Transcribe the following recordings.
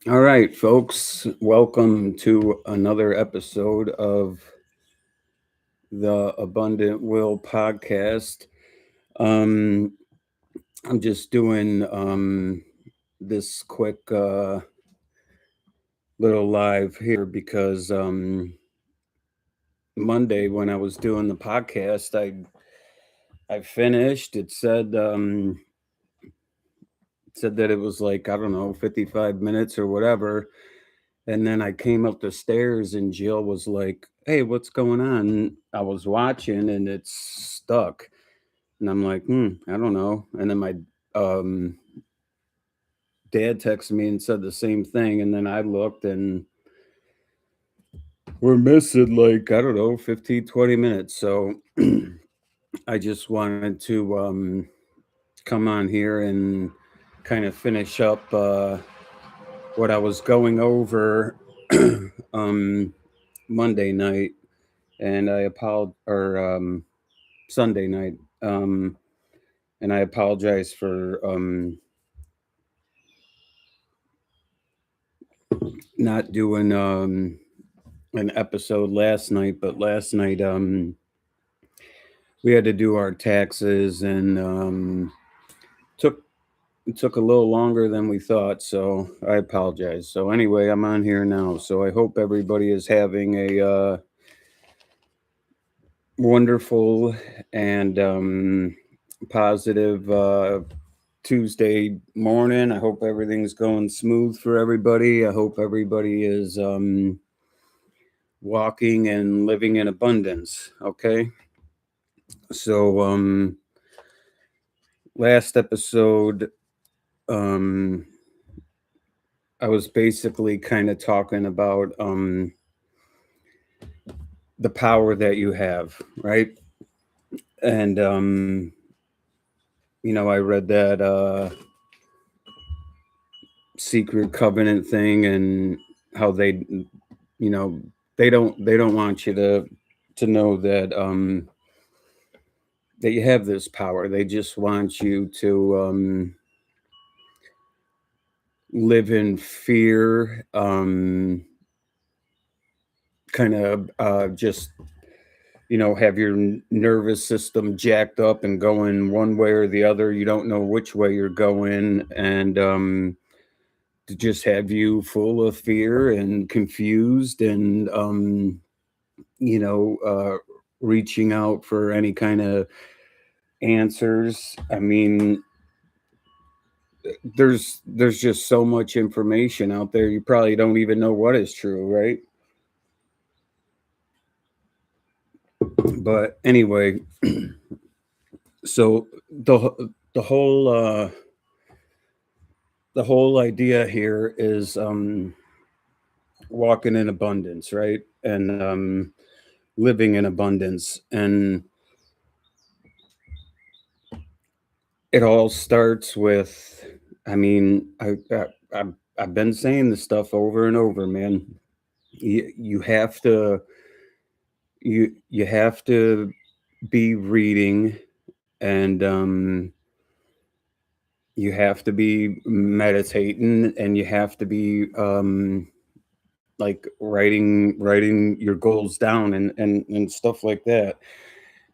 All right, folks, welcome to another episode of the Abundant Will podcast. Um, I'm just doing this quick little live here because Monday when I was doing the podcast, I finished. It said that it was like I don't know 55 minutes or whatever. And then I came up the stairs and Jill was like, "Hey, what's going on?" I was watching and it's stuck. And I'm like, I don't know. And then my um, dad texted me and said the same thing. And then I looked and we're missing like, I don't know, 15, 20 minutes. So I just wanted to come on here and kind of finish up what I was going over um, Monday night. And I apologize, or Sunday night. Um, and I apologize for not doing an episode last night, but last night we had to do our taxes and took it took a little longer than we thought, so I apologize. So anyway, I'm on here now. So I hope everybody is having a wonderful and positive Tuesday morning. I hope everything's going smooth for everybody. I hope everybody is walking and living in abundance. Okay. So last episode um I was basically kind of talking about the power that you have, right? And I read that secret covenant thing and how you know, they don't want you to know that you have this power. They just want you to live in fear, kind of just have your nervous system jacked up and going one way or the other. You don't know which way you're going, and to just have you full of fear and confused and you know uh, reaching out for any kind of answers. I mean, there's just so much information out there. You probably don't even know what is true, right? But anyway, so the whole the whole idea here is walking in abundance, right? And living in abundance. And it all starts with, I mean, I've been saying this stuff over and over, man. You have to you have to be reading, and you have to be meditating, and you have to be like writing your goals down and stuff like that,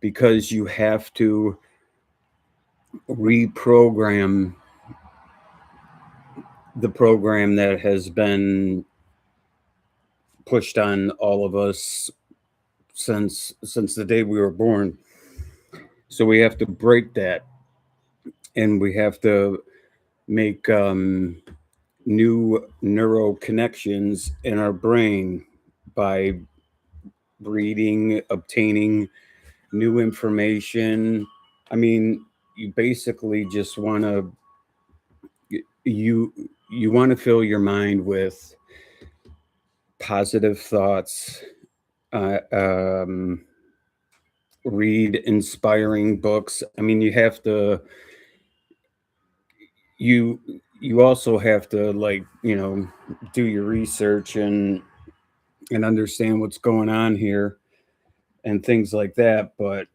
because you have to reprogram the program that has been pushed on all of us since the day we were born. So we have to break that, and we have to make new neural connections in our brain by reading, obtaining new information. I mean, you basically just want to you you want to fill your mind with positive thoughts. Read inspiring books. I mean, you you also have to, like, do your research and understand what's going on here and things like that. But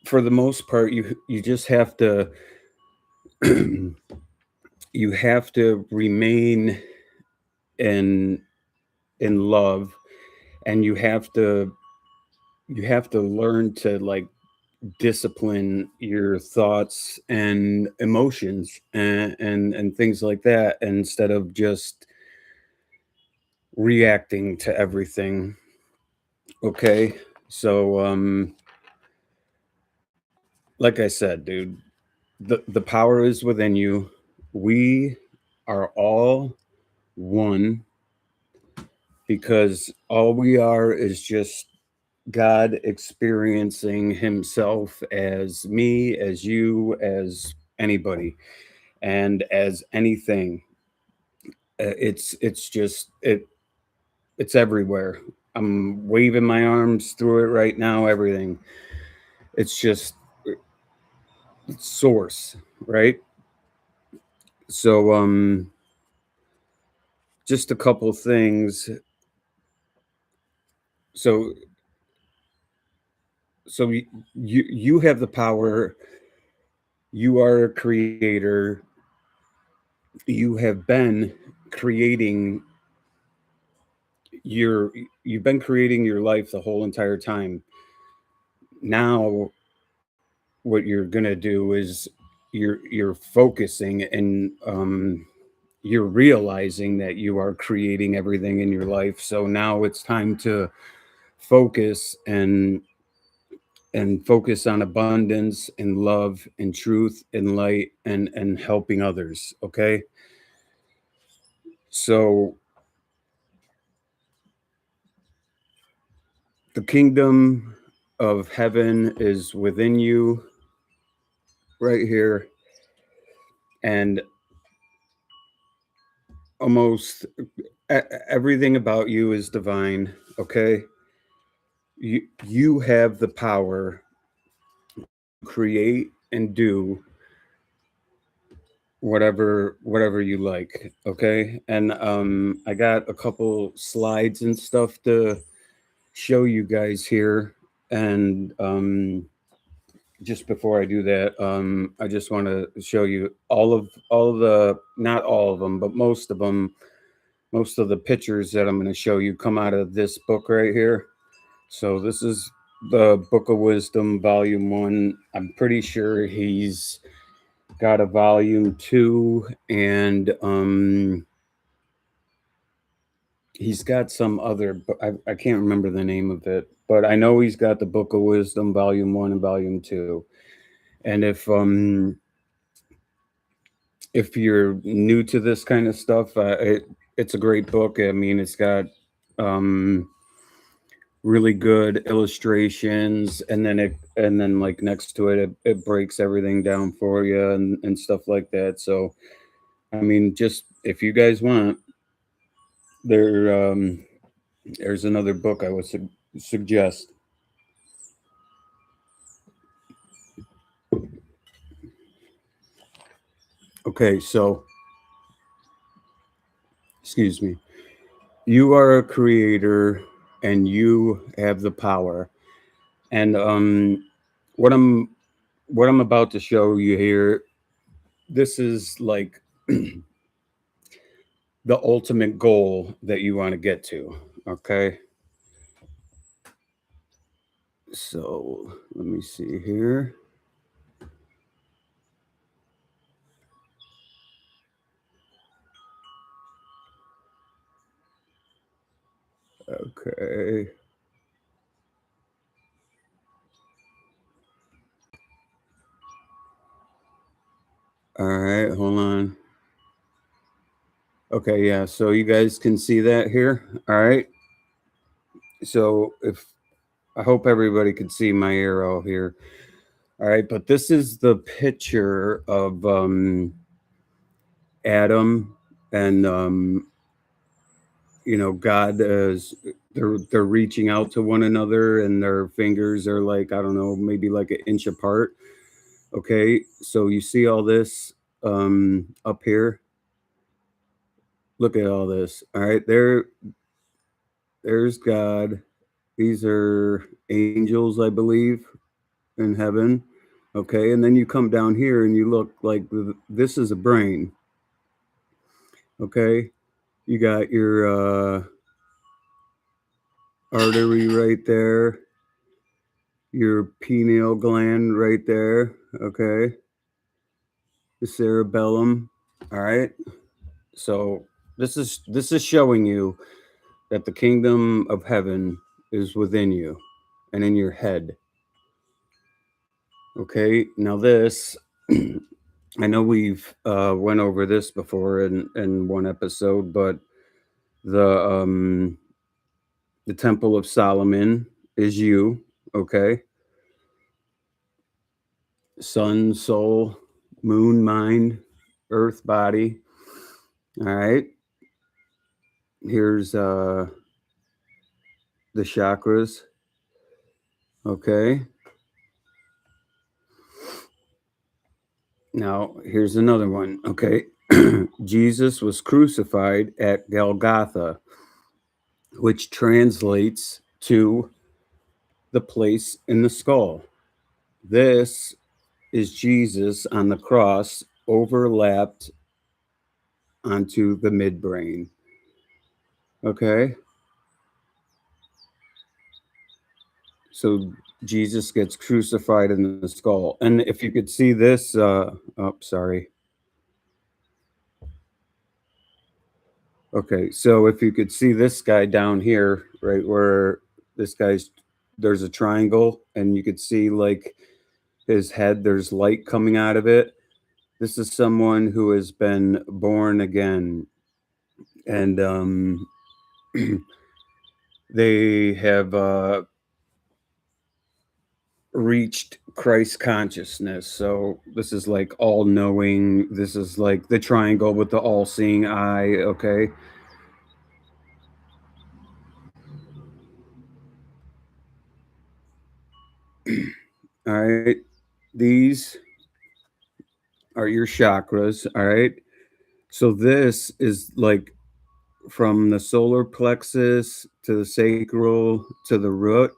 for the most part, you just have to you have to remain in love, and you have to learn to like discipline your thoughts and emotions and things like that, instead of just reacting to everything. Okay, so like I said, dude, the power is within you. We are all one, because all we are is just God experiencing himself as me, as you, as anybody, and as anything. It's just it's everywhere. I'm waving my arms through it right now. Everything. It's just source, right? So just a couple things. So you have the power. You are a creator. You have been creating your you've been creating your life the whole entire time. Now what you're going to do is you're focusing, and you're realizing that you are creating everything in your life. So now it's time to focus and focus on abundance and love and truth and light and helping others. Okay, so the kingdom of heaven is within you right here, and almost everything about you is divine. Okay, you have the power to create and do whatever you like. Okay, and I got a couple slides and stuff to show you guys here, and just before I do that, I just want to show you all of the, not all of them, but most of them, most of the pictures that I'm going to show you come out of this book right here. So this is the Book of Wisdom, Volume 1. I'm pretty sure he's got a Volume 2, and he's got some other, but I can't remember the name of it, but I know he's got the Book of Wisdom, Volume 1 and Volume 2. And if you're new to this kind of stuff, it's a great book. I mean, it's got um really good illustrations, and then like next to it breaks everything down for you and stuff like that. So I mean, just if you guys want, there there's another book I would suggest. Okay, so excuse me. You are a creator, and you have the power. And what I'm what I'm about to show you here, this is like the ultimate goal that you want to get to. Okay. So let me see here. Okay. All right. Hold on. Okay. Yeah. So you guys can see that here. All right. So if I hope everybody could see my arrow here. All right. But this is the picture of Adam, and God is, they're reaching out to one another, and their fingers are like, I don't know, maybe like an inch apart. Okay, so you see all this up here. Look at all this. All right, there's God. These are angels, I believe, in heaven. Okay, and then you come down here and you look like this is a brain. Okay. You got your artery right there, your pineal gland right there. Okay. The cerebellum. All right. So this is showing you that the kingdom of heaven is within you and in your head. Okay. Now this I know we've went over this before in one episode, but the um the Temple of Solomon is you, okay? Sun, soul, moon, mind, earth, body. All right. Here's the chakras, okay? Now, here's another one, okay? Jesus was crucified at Golgotha, which translates to the place in the skull. This is Jesus on the cross overlapped onto the midbrain. Okay. So Jesus gets crucified in the skull. And if you could see this, oh, sorry. Okay. So if you could see this guy down here, right where this guy's, there's a triangle and you could see like his head, there's light coming out of it. This is someone who has been born again. And they have reached Christ consciousness. So this is like all knowing. This is like the triangle with the all seeing eye. Okay. All right. These are your chakras. All right. So this is like from the solar plexus to the sacral to the root.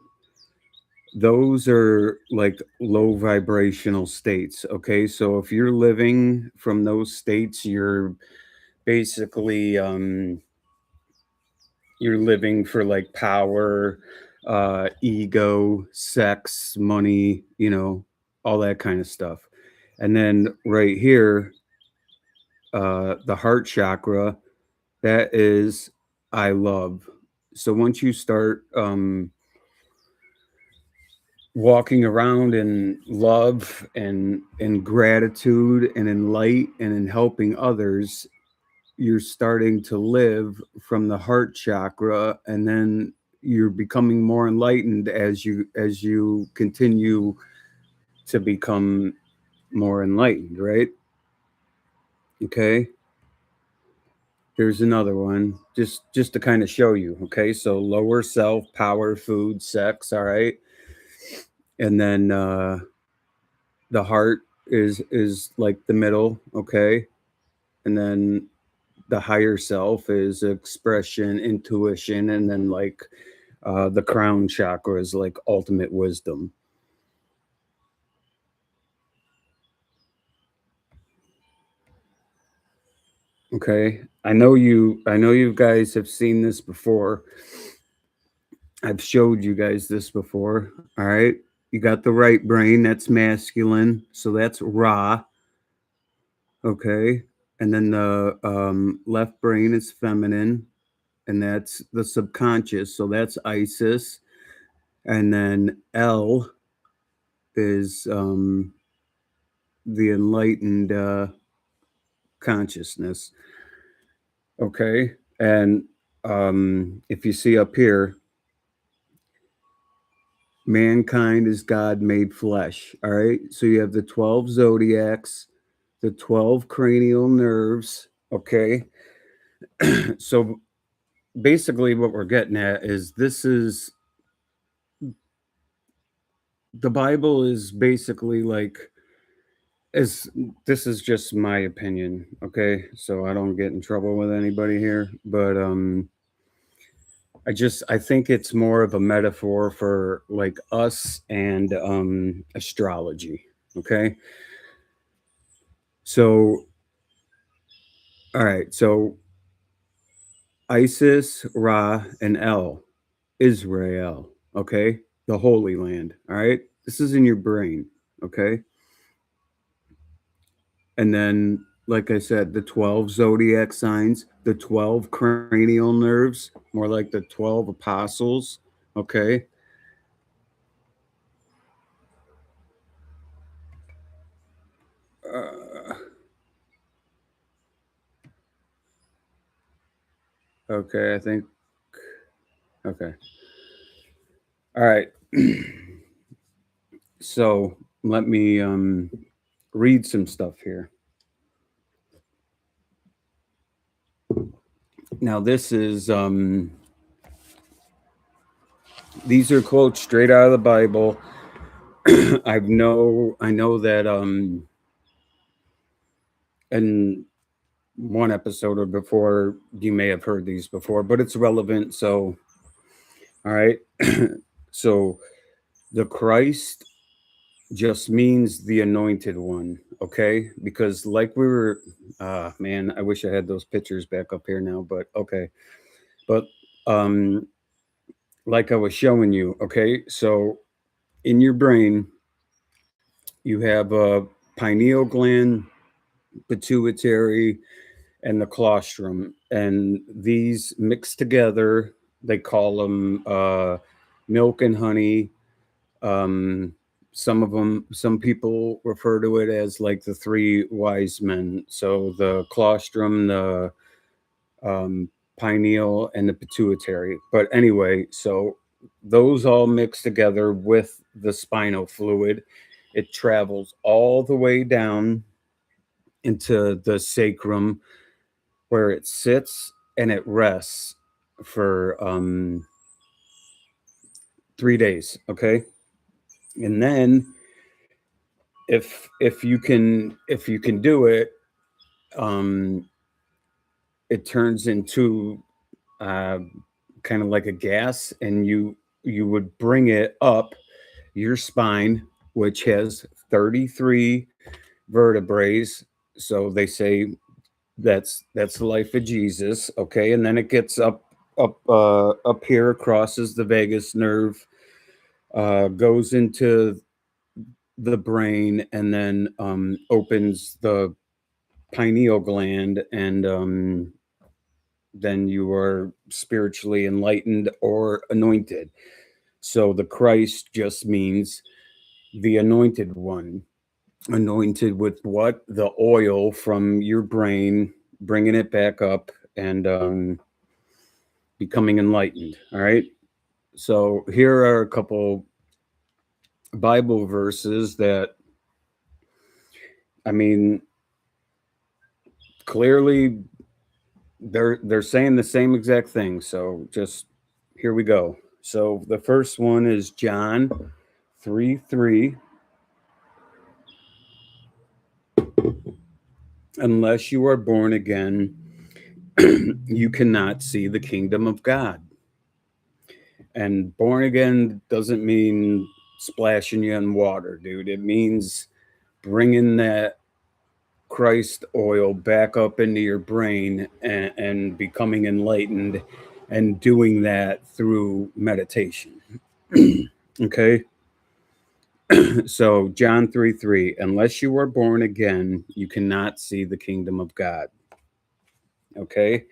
Those are like low vibrational states. Okay. So if you're living from those states, basically you're living for like power, ego, sex, money, all that kind of stuff. And then right here, the heart chakra, that is I love. So once you start walking around in love and in gratitude and in light and in helping others, you're starting to live from the heart chakra, and then you're becoming more enlightened as you continue to become more enlightened, right? Okay. Here's another one, just to kind of show you. Okay, so lower self, power, food, sex. All right. And then the heart is like the middle. Okay. And then the higher self is expression, intuition, and then like the crown chakra is like ultimate wisdom. Okay. I know you guys have seen this before. I've showed you guys this before. All right. You got the right brain, that's masculine. So that's Ra. Okay. And then the left brain is feminine, and that's the subconscious. So that's Isis. And then L is the enlightened consciousness. Okay. And if you see up here, mankind is God made flesh. All right. So you have the 12 zodiacs, the 12 cranial nerves. Okay. So basically, what we're getting at is the Bible is basically like, as this is just my opinion. Okay. So I don't get in trouble with anybody here, but I think it's more of a metaphor for like us and astrology. Okay. So all right. So Isis, Ra, and El, Israel, okay? The Holy Land, all right? This is in your brain, okay? And then, like I said, the 12 zodiac signs, the 12 cranial nerves, more like the 12 apostles, okay? Uh, okay, I think, okay. All right. So let me read some stuff here. Now, this is, these are quotes straight out of the Bible. I know that in one episode or before you may have heard these before, but it's relevant. So, all right. So the Christ just means the anointed one, okay? Because like we were, man, I wish I had those pictures back up here now, but okay. But um, like I was showing you, okay. So in your brain, you have a pineal gland, pituitary, and the colostrum, and these mix together. They call them milk and honey. Um, some people refer to it as like the three wise men. So the colostrum, the um, pineal, and the pituitary. But anyway, so those all mix together with the spinal fluid. It travels all the way down into the sacrum where it sits and it rests for 3 days. Okay. And then if you can do it, um, it turns into uh, kind of like a gas, and you would bring it up your spine, which has 33 vertebrae. So they say that's the life of Jesus. Okay, and then it gets up here, crosses the vagus nerve, goes into the brain, and then opens the pineal gland, and then you are spiritually enlightened or anointed. So the Christ just means the anointed one. Anointed with what? The oil from your brain, bringing it back up and becoming enlightened. All right. So here are a couple Bible verses that, I mean, clearly they're saying the same exact thing. So just here we go. So the first one is John 3:3. Unless you are born again, you cannot see the kingdom of God. And born again doesn't mean splashing you in water, dude. It means bringing that Christ oil back up into your brain and becoming enlightened, and doing that through meditation. Okay. So John 3:3, unless you are born again, you cannot see the kingdom of God. Okay.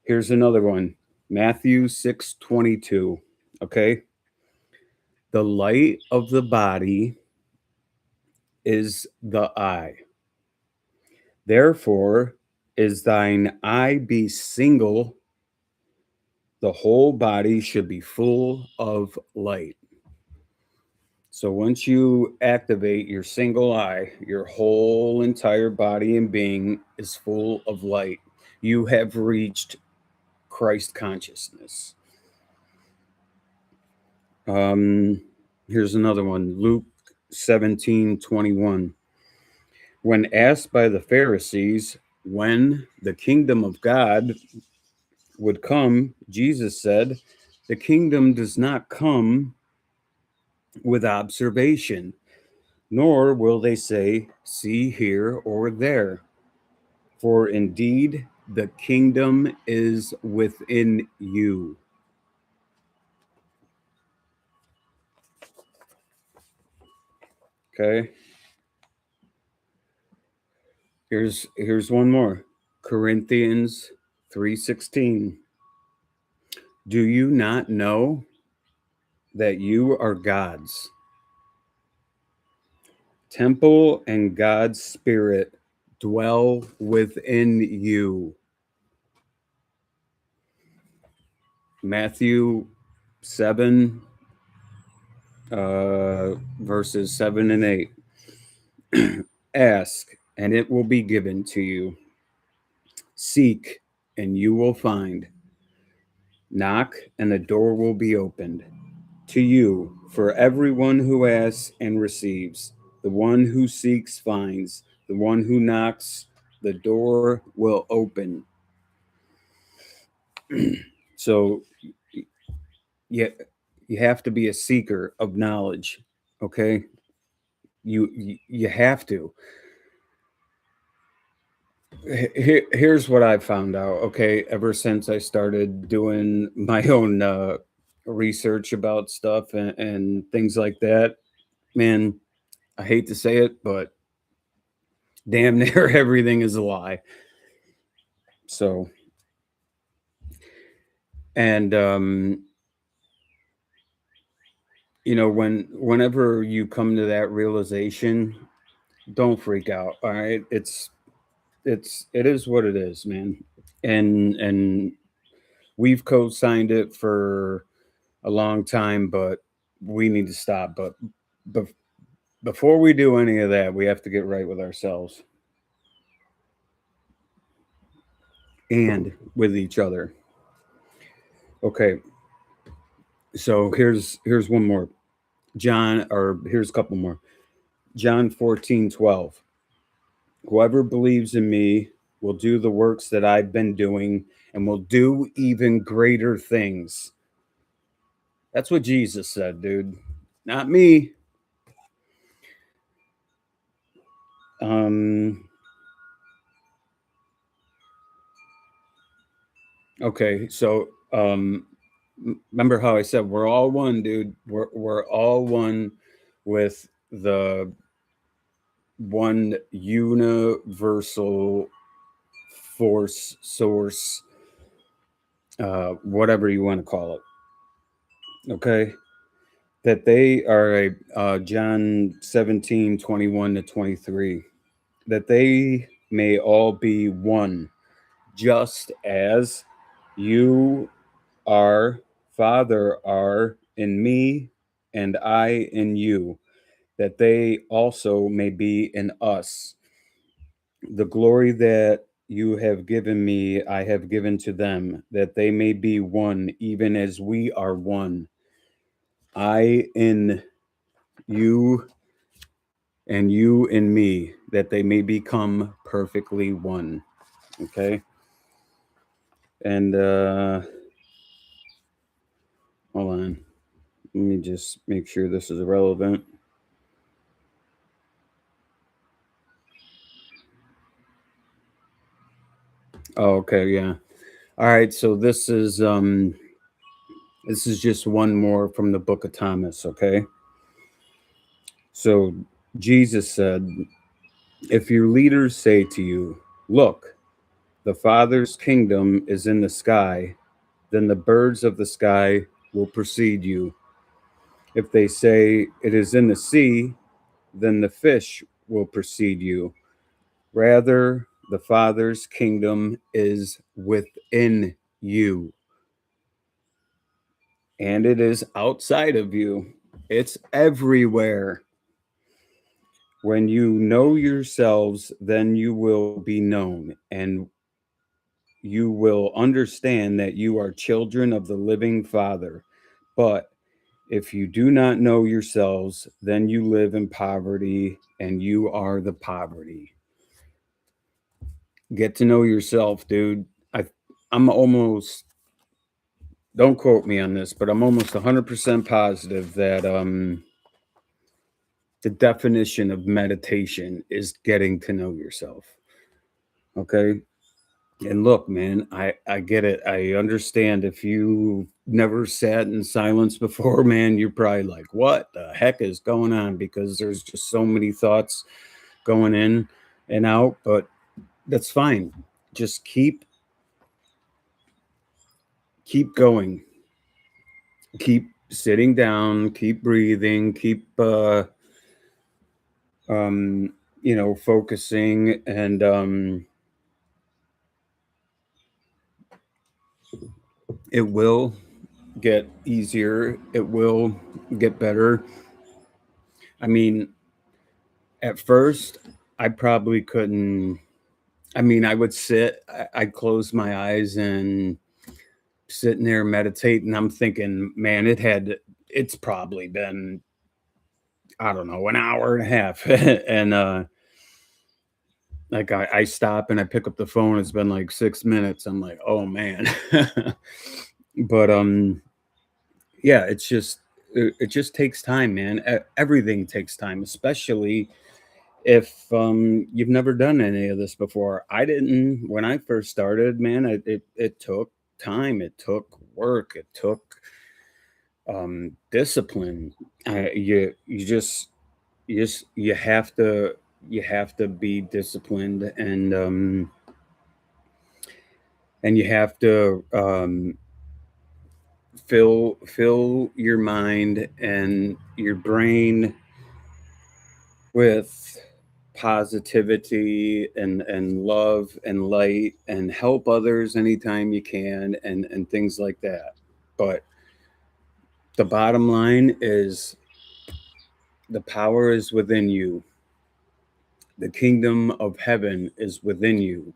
Here's another one. Matthew 6:22. Okay. The light of the body is the eye. Therefore, is thine eye be single, the whole body should be full of light. So once you activate your single eye, your whole entire body and being is full of light. You have reached Christ consciousness. Um, Here's another one. Luke 17:21. When asked by the Pharisees when the kingdom of God would come, Jesus said, the kingdom does not come with observation, nor will they say, see here or there. For indeed, The kingdom is within you. Okay. Here's one more. Corinthians 3:16. Do you not know that you are God's temple and God's Spirit dwell within you? Matthew 7, verses 7 and 8. Ask, and it will be given to you. Seek, and you will find. Knock, and the door will be opened to you. For everyone who asks and receives, the one who seeks finds, the one who knocks, the door will open. So you have to be a seeker of knowledge. Okay, you have to. Here's what I found out. Okay, ever since I started doing my own research about stuff and things like that, man, I hate to say it, but damn near everything is a lie. So, and you know, whenever you come to that realization, don't freak out. All right, it is what it is, man. And we've co-signed it for a long time, but we need to stop. But before we do any of that, we have to get right with ourselves and with each other. Okay, so here's one more. Here's a couple more. John 14:12. Whoever believes in me will do the works that I've been doing and will do even greater things. That's what Jesus said, dude. Not me. Okay, so remember how I said we're all one, dude. We're all one with the one universal force source, whatever you want to call it. Okay, that they are a John 17:21-23. That they may all be one, just as you are, Father, are in me, and I in you, that they also may be in us. The glory that you have given me, I have given to them, that they may be one, even as we are one. I in you, and you in me, that they may become perfectly one. Okay. And hold on. Let me just make sure this is relevant. Oh, okay, yeah. All right, so this is just one more from the book of Thomas, okay? So Jesus said, if your leaders say to you, look, the Father's kingdom is in the sky, then the birds of the sky will precede you. If they say it is in the sea, then the fish will precede you. Rather, the Father's kingdom is within you, and it is outside of you. It's everywhere. When you know yourselves, then you will be known, and you will understand that you are children of the living Father. But if you do not know yourselves, then you live in poverty, and you are the poverty. Get to know yourself, dude. I'm almost, don't quote me on this, but I'm almost 100% positive that the definition of meditation is getting to know yourself. Okay? And look, man, I get it. I understand if you never sat in silence before, man, you're probably like, what the heck is going on? Because there's just so many thoughts going in and out, but that's fine. Just keep going. Keep sitting down, keep breathing, keep um focusing, and it will get easier. It will get better. I mean, at first, I probably couldn't. I mean, I would I'd close my eyes and sitting there meditating. I'm thinking, man, it's probably been, I don't know, an hour and a half. And like I stop and I pick up the phone. It's been like 6 minutes. I'm like, oh man. But yeah, it just takes time, man. Everything takes time, especially if you've never done any of this before. I didn't when I first started, man. It took time, it took work, it took discipline. You you have to be disciplined, and you have to fill your mind and your brain with positivity and love and light, and help others anytime you can, and things like that. But the bottom line is, the power is within you. The kingdom of heaven is within you,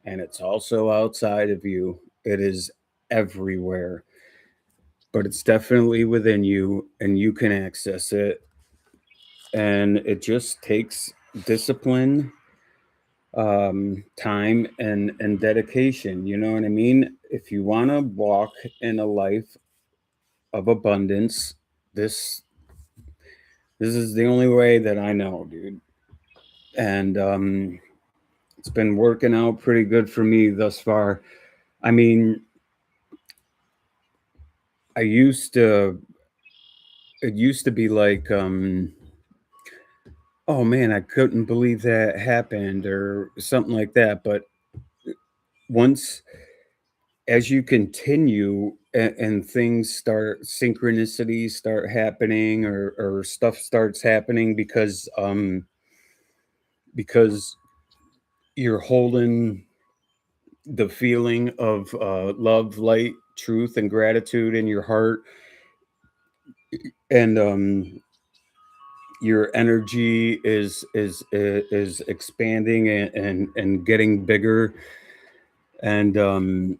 and it's also outside of you. It is everywhere, but it's definitely within you, and you can access it. And it just takes discipline, time, and dedication. You know what I mean? If you want to walk in a life of abundance, this this is the only way that I know, dude. And it's been working out pretty good for me thus far. I mean, I used to it used to be like, oh man, I couldn't believe that happened, or something like that. But once, as you continue, and things start, synchronicities start happening, or stuff starts happening, because you're holding the feeling of love, light, truth, and gratitude in your heart, and your energy is expanding, and getting bigger. And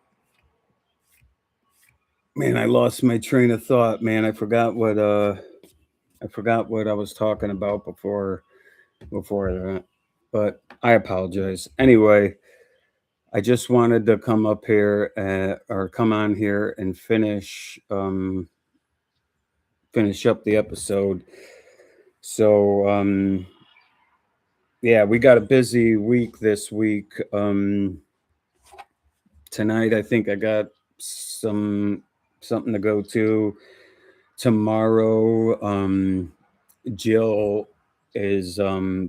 man, I lost my train of thought, man. I forgot what I was talking about before that. But I apologize. Anyway, I just wanted to come up here, or come on here, and finish up the episode. So yeah, we got a busy week this week. Tonight I think I got something to go to. Tomorrow, Jill is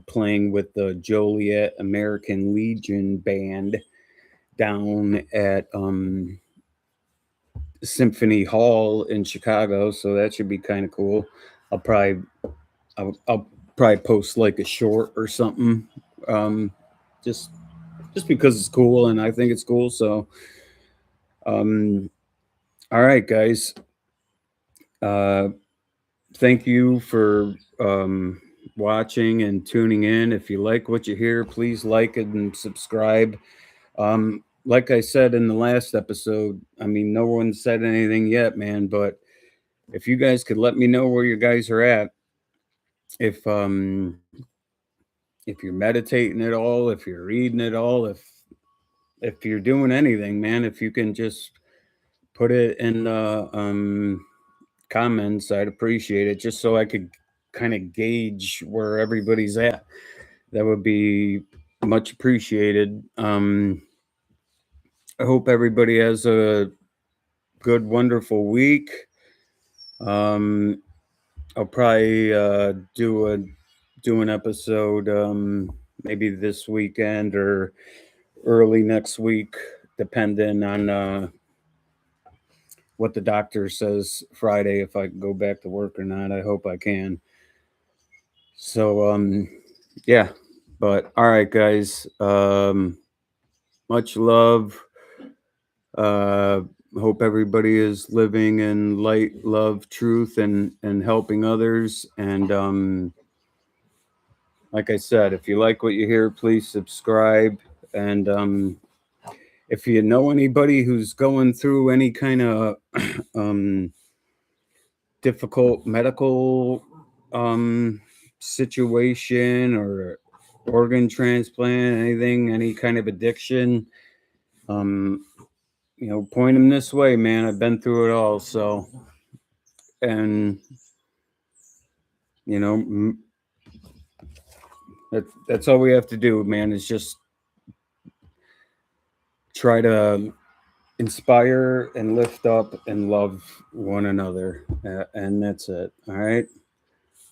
playing with the Joliet American Legion band down at Symphony Hall in Chicago, so that should be kind of cool. I'll probably I'll probably post like a short or something, um, just because it's cool and I think it's cool. So, um, all right, guys. Uh, Thank you for watching and tuning in. If you like what you hear, please like it and subscribe. Like I said in the last episode, I mean, no one said anything yet, man, but if you guys could let me know where you guys are at, if if you're meditating at all, if you're reading at all, if you're doing anything, man, if you can just put it in the comments, I'd appreciate it, just so I could kind of gauge where everybody's at. That would be much appreciated. I hope everybody has a good, wonderful week. I'll probably do an episode maybe this weekend or early next week, depending on what the doctor says Friday, if I can go back to work or not. I hope I can. So yeah. But all right, guys. Much love. Hope everybody is living in light, love, truth, and helping others. And like I said, if you like what you hear, please subscribe. And if you know anybody who's going through any kind of difficult medical situation or organ transplant, anything, any kind of addiction, point them this way, man. I've been through it all. So, and you know, that's all we have to do, man, is just try to inspire and lift up and love one another. And that's it. All right.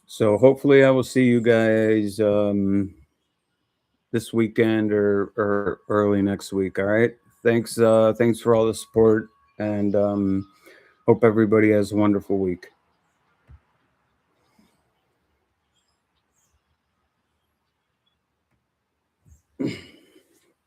So hopefully I will see you guys this weekend or early next week. All right. Thanks for all the support, and hope everybody has a wonderful week.